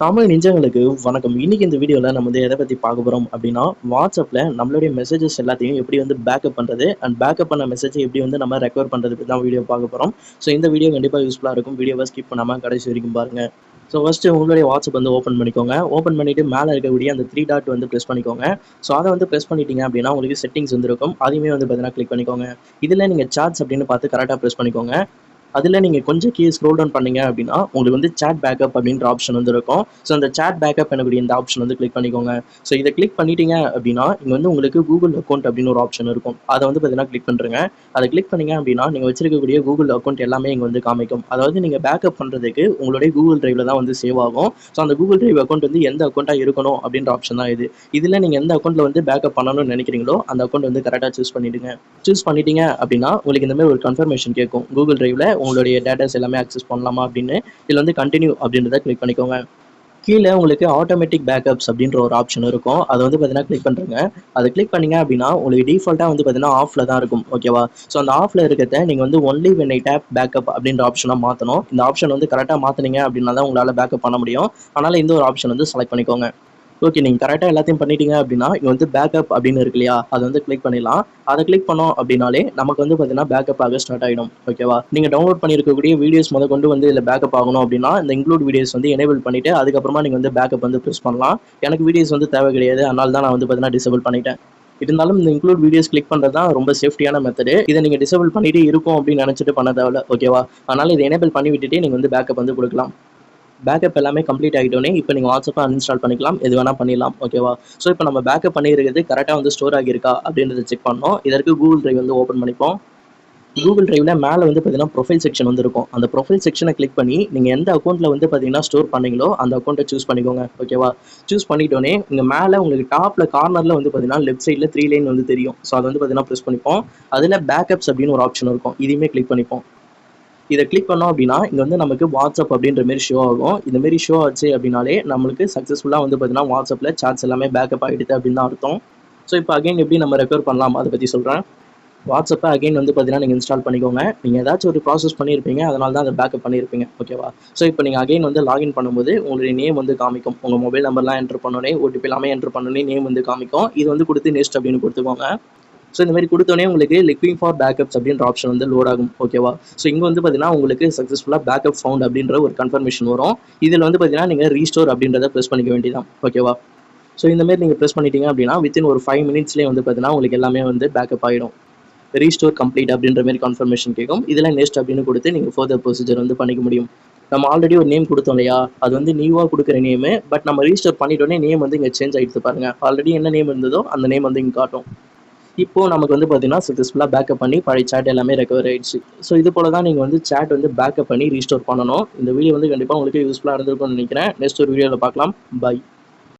தமிழ் நெஞ்சங்களுக்கு வணக்கம். இன்னைக்கு இந்த வீடியோல நம்ம வந்து எதை பத்தி பார்க்க போறோம் அப்படின்னா, வாட்ஸ்அப்ல நம்மளுடைய மெசேஜஸ் எல்லாத்தையும் எப்படி வந்து பேக்கப் பண்றது அண்ட் பேக்கப் பண்ண மெசேஜை எப்படி வந்து நம்ம ரெக்கவர் பண்றது பத்தி தான் வீடியோ பார்க்க போறோம். ஸோ இந்த வீடியோ கண்டிப்பா யூஸ்ஃபுல்லா இருக்கும். வீடியோவை ஸ்கிப் பண்ணாம கடைசி வரைக்கும் பாருங்க. ஸோ ஃபர்ஸ்ட் உங்களுடைய வாட்ஸ்அப் வந்து ஓப்பன் பண்ணிக்கோங்க. ஓப்பன் பண்ணிட்டு மேலே இருக்கக்கூடிய அந்த த்ரீ டாட் வந்து ப்ரெஸ் பண்ணிக்கோங்க. ஸோ அதை வந்து ப்ரெஸ் பண்ணிட்டீங்க அப்படின்னா உங்களுக்கு செட்டிங்ஸ் வந்து இருக்கும். அதையுமே வந்து பார்த்தீங்கன்னா கிளிக் பண்ணிக்கோங்க. இதில் நீங்கள் சாட்ஸ் அப்படின்னு பார்த்து கரெக்டாக ப்ரெஸ் பண்ணிக்கோங்க. அதில் நீங்கள் கொஞ்சம் கீழே ஸ்க்ரோல் டவுன் பண்ணீங்க அப்படின்னா உங்களுக்கு வந்து சேட் பேக்கப் அப்படின்ற ஆப்ஷன் வந்து இருக்கும். ஸோ அந்த சேட் பேக்கப் எனக்கூடிய இந்த ஆப்ஷன் வந்து கிளிக் பண்ணிக்கோங்க. ஸோ இதை கிளிக் பண்ணிட்டீங்க அப்படின்னா இங்கே வந்து உங்களுக்கு கூகுள் அக்கௌண்ட் அப்படின்னு ஒரு ஆப்ஷன் இருக்கும். அதை வந்து பார்த்தீங்கன்னா கிளிக் பண்ணுறேங்க. அதை கிளிக் பண்ணீங்க அப்படின்னா நீங்கள் வச்சிருக்கக்கூடிய கூகுள் அக்கௌண்ட் எல்லாமே இங்கே வந்து காமிக்கும். அதாவது நீங்கள் பேக்கப் பண்ணுறதுக்கு உங்களுடைய கூகுள் டிரைவில் தான் வந்து சேவ் ஆகும். ஸோ அந்த கூகுள் டிரைவ் அக்கௌண்ட் வந்து எந்த அக்கௌண்ட்டாக இருக்கணும் அப்படின்ற ஆப்ஷன் தான் இது. இதில் நீங்கள் எந்த அக்கௌண்ட்டில் வந்து பேக்கப் பண்ணணும்னு நினைக்கிறீங்களோ அந்த அக்கௌண்ட் வந்து கரெக்டாக சூஸ் பண்ணிவிடுங்க. சூஸ் பண்ணிட்டீங்க அப்படின்னா உங்களுக்கு இந்த மாதிரி ஒரு கன்ஃபர்மேஷன் கேட்கும். கூகுள் டிரைவில் உங்களுடைய டேட்டாஸ் எல்லாமே அக்சஸ் பண்ணலாமா அப்படின்னு. இதில் வந்து கண்டினியூ அப்படின்றத கிளிக் பண்ணிக்கோங்க. கீழே உங்களுக்கு ஆட்டோமேட்டிக் பேக்கப்ஸ் அப்படின்ற ஒரு ஆப்ஷன் இருக்கும். அதை வந்து பார்த்தீங்கன்னா கிளிக் பண்ணுறேங்க. அதை கிளிக் பண்ணீங்க அப்படின்னா உங்களுக்கு டிஃபால்ட்டாக வந்து பார்த்தீங்கன்னா ஆஃபில் தான் இருக்கும். ஓகேவா? ஸோ அந்த ஆஃபில் இருக்கிறத நீங்கள் வந்து only when I tap backup அப்படின்ற ஆப்ஷனாக மாற்றணும். இந்த ஆப்ஷன் வந்து கரெக்டாக மாற்றினீங்க அப்படின்னா தான் உங்களால் பேக்கப் பண்ண முடியும். அதனால் இந்த ஒரு ஆப்ஷன் வந்து செலக்ட் பண்ணிக்கோங்க. ஓகே, நீங்கள் கரெக்டாக எல்லாத்தையும் பண்ணிட்டீங்க அப்படின்னா இங்கே வந்து பேக்கப் அப்படின்னு இருக்கு இல்லையா, அதை வந்து கிளிக் பண்ணிடலாம். அதை கிளிக் பண்ணோம் அப்படின்னாலே நமக்கு வந்து பார்த்தீங்கன்னா பேக்கப் ஆக ஸ்டார்ட் ஆகிடும். ஓகேவா? நீங்கள் டவுன்லோட் பண்ணியிருக்கக்கூடிய வீடியோஸ் கொண்டு வந்து இதில் பேக்கப் ஆகணும் அப்படின்னா இந்த இன்க்ளூட் வீடியோஸ் வந்து எனேபிள் பண்ணிவிட்டு அதுக்கப்புறமா நீங்கள் வந்து பேக்கப் வந்து ப்ரெஸ் பண்ணலாம். எனக்கு வீடியோஸ் வந்து தேவை கிடையாது, அதனால தான் நான் வந்து பார்த்தீங்கன்னா டிசேபிள் பண்ணிட்டேன். இருந்தாலும் இந்த இன்க்ளூட் வீடியோஸ் கிளிக் பண்ணுறது தான் ரொம்ப சேஃப்டியான மெத்தடு. இதை நீங்கள் டிசேபிள் பண்ணிட்டு இருக்கும் அப்படின்னு நினச்சிட்டு பண்ண தேவையில்ல. ஓகேவா? அதனால் இதை எனேபிள் பண்ணி விட்டுட்டு நீங்கள் வந்து பேக்கப் வந்து கொடுக்கலாம். பேக்கப் எல்லாமே கம்ப்ளீட் ஆகிட்டோன்னே இப்போ நீங்கள் வாட்ஸ்அப்பை அன்இன்ஸ்டால் பண்ணிக்கலாம். எது வேணால் பண்ணிடலாம். ஓகேவா? ஸோ இப்போ நம்ம பேக்கப் பண்ணியிருக்கிறது கரெக்டாக வந்து ஸ்டோர் ஆகியிருக்கா அப்படின்றத செக் பண்ணோம். இதற்கு கூகுள் டிரைவ் வந்து ஓப்பன் பண்ணிப்போம். கூகுள் டிரைவில் மேலே வந்து பார்த்தீங்கன்னா ப்ரொஃபைல் செக்ஷன் வந்து இருக்கும். அந்த ப்ரொஃபைல் செக்ஷனை கிளிக் பண்ணி நீங்கள் எந்த அக்கௌண்ட்டில் வந்து பார்த்தீங்கன்னா ஸ்டோர் பண்ணீங்களோ அந்த அக்கௌண்ட்டை சூஸ் பண்ணிக்கோங்க. ஓகேவா? சூஸ் பண்ணிட்டோன்னே இங்கே மேலே உங்களுக்கு டாப்பில் கார்னரில் வந்து பார்த்தீங்கன்னா லெஃப்ட் சைடில் 3 லைன் வந்து தெரியும். ஸோ அதை வந்து பார்த்தீங்கன்னா ப்ரெஸ் பண்ணிப்போம். அதில் பேக்கப்ஸ் அப்படின்னு ஒரு ஆப்ஷன் இருக்கும். இதையுமே கிளிக் பண்ணிப்போம். இதை கிளிக் பண்ணோம் அப்படின்னா இங்கே வந்து நமக்கு வாட்ஸ்அப் அப்படின்ற மாரி ஷோ ஆகும். இந்த மாரி ஷோ ஆச்சு அப்படின்னாலே நம்மளுக்கு சக்ஸஸ்ஃபுல்லாக வந்து பார்த்தீங்கன்னா வாட்ஸ்அப்பில் சாட்ஸ் எல்லாமே பேக்கப் ஆகிடுது அப்படின்னு தான் அர்த்தம். ஸோ இப்போ அகைன் எப்படி நம்ம ரெக்கவர் பண்ணலாம் அதை பற்றி சொல்கிறேன். வாட்ஸ்அப்பை அகைன் வந்து பார்த்தீங்கன்னா நீங்கள் இன்ஸ்டால் பண்ணிக்கோங்க. நீங்கள் ஏதாச்சும் ஒரு ப்ராசஸ் பண்ணியிருப்பீங்க, அதனால தான் அதை பேக்கப் பண்ணியிருப்பீங்க. ஓகேவா? ஸோ இப்போ நீங்கள் அகைன் வந்து லாகின் பண்ணும்போது உங்களுடைய நேம் வந்து காமிக்கும். உங்கள் மொபைல் நம்பர்லாம் என்ட்ரு பண்ணோன்னே ஓடிபி எல்லாமே என்ட்ரு பண்ணோன்னே நேம் வந்து காமிக்கும். இது வந்து கொடுத்து நெக்ஸ்ட் அப்படின்னு கொடுத்துக்கோங்க. ஸோ இந்த மாதிரி கொடுத்தோன்னே உங்களுக்கு லிக்விங் ஃபார் பேக்கப்ஸ் அப்படின்ற ஆப்ஷன் வந்து லோட் ஆகும். ஓகேவா? ஸோ இங்கே வந்து பார்த்தீங்கன்னா உங்களுக்கு சக்ஸஸ்ஃபுல்லாக பேக்கப் ஃபவுண்ட் அப்படின்ற ஒரு கன்ஃபர்மேஷன் வரும். இதில் வந்து பார்த்தீங்கன்னா நீங்கள் ரீஸ்டோர் அப்படின்றத ப்ரெஸ் பண்ணிக்க வேண்டியதான். ஓகேவா? ஸோ இந்த மாதிரி நீங்கள் ப்ரெஸ் பண்ணிட்டீங்க அப்படின்னா வித்தின் ஒரு 5 மினிட்ஸ்லேயே வந்து பார்த்தீங்கன்னா உங்களுக்கு எல்லாமே வந்து பேக்கப் ஆகிடும். ரீஸ்டோர் கம்ப்ளீட் அப்படின்ற மாதிரி கன்ஃபர்மேஷன் கேட்கும். இதில் நெக்ஸ்ட் அப்படின்னு கொடுத்து நீங்கள் ஃபர்தர் ப்ரொசீஜர் வந்து பண்ணிக்க முடியும். நம்ம ஆல்ரெடி ஒரு நேம் கொடுத்தோம் இல்லையா, அது வந்து நியூவாக கொடுக்குற நேமு. பட் நம்ம ரீஸ்டோர் பண்ணிட்டோன்னே நேம் வந்து இங்கே சேஞ்ச் ஆகிடுது பாருங்க. ஆல்ரெடி என்ன நேம் இருந்ததோ அந்த நேம் வந்து இங்கே காட்டும். இப்போ நமக்கு வந்து பார்த்தீங்கன்னா சக்ஸஸ்ஃபுல்லாக பேக்கப் பண்ணி பழைய சேட் எல்லாமே ரெக்கவர் ஆயிடுச்சு. ஸோ இது போல தான் நீங்கள் வந்து சேட் வந்து பேக்கப் பண்ணி ரீஸ்டோர் பண்ணணும். இந்த வீடியோ வந்து கண்டிப்பாக உங்களுக்கு யூஸ்ஃபுல்லாக இருந்திருக்கும்னு நினைக்கிறேன். நெக்ஸ்ட் ஒரு வீடியோவில் பார்க்கலாம். பை.